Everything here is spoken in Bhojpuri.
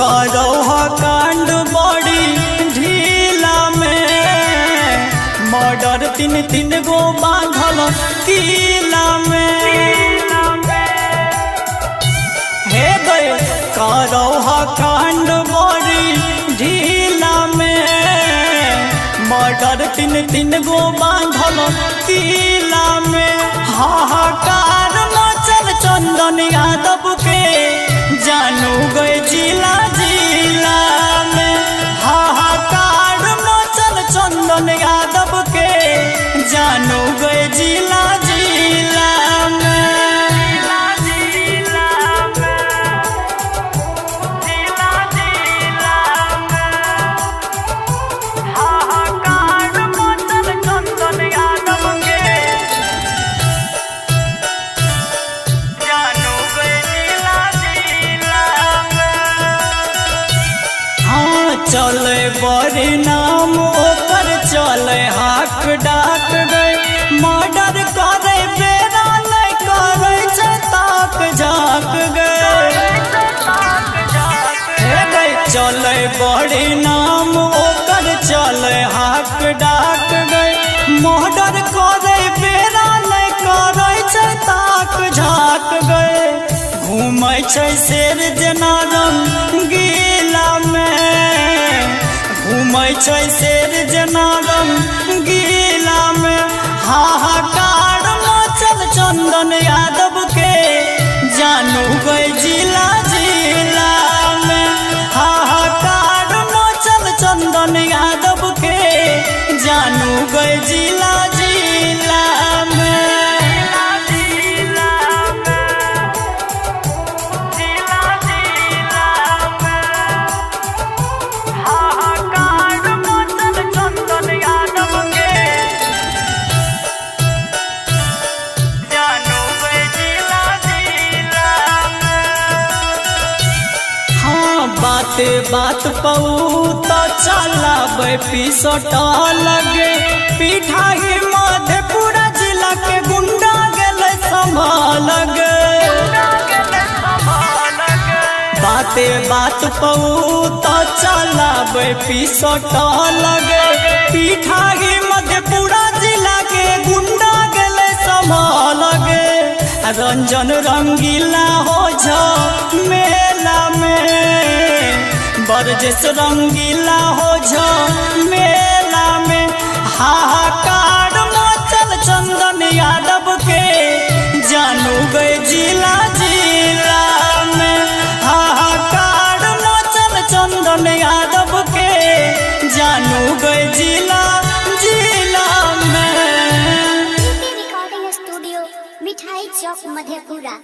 करो कांड बड़ी ढीला में, मर्डर तीन तीन गो बांधल किला में। हे गए करो कांड बड़ी ढीला में, मर्डर तीन तीन गो बांधल किला में। हाहाकार मचल चंदन यादव के जानू गए जिला जिला में। हाहाकार मचल चंदन यादव के जानू गए जिला जिला चले बड़ी नाम ओकर चले हाक डाक गए, मर्डर करे बेरा नहीं करे ताक झाक गए। चले बड़ी नाम ओकर चले हाक डाक गए, मर्डर करे बेरा नहीं करे ताक झाक गए। घूमै छै शेर जेना रंगीला में, घूमै छै शेर जेना रंगीला में। हाहाकार मचल चंदन यादव के जानू गए जिला जिला में। हाहाकार मचल चंदन यादव के जानू गए जिला जिला में। बाते बात पऊ तो चलाबे पिसटा लगे, पीठा ही मधेपुरा जिला के गुंडा गेले संभाल गे। बाते बात पऊ तो चलाबे पिसटा लगे, पीठा ही मधेपुरा जिला के गुंडा गेले संभाल गे। रंजन रंगीला हो जा मेला में, बरजेश रंगीला हो जा मेला में। हाहाकार मचल चंदन यादव के जानू गए जिला जिला में। हाहाकार मचल चंदन यादव के जानू गए जिला जिला में। रिकॉर्डिंग स्टूडियो मिठाई चौक मधेपुरा।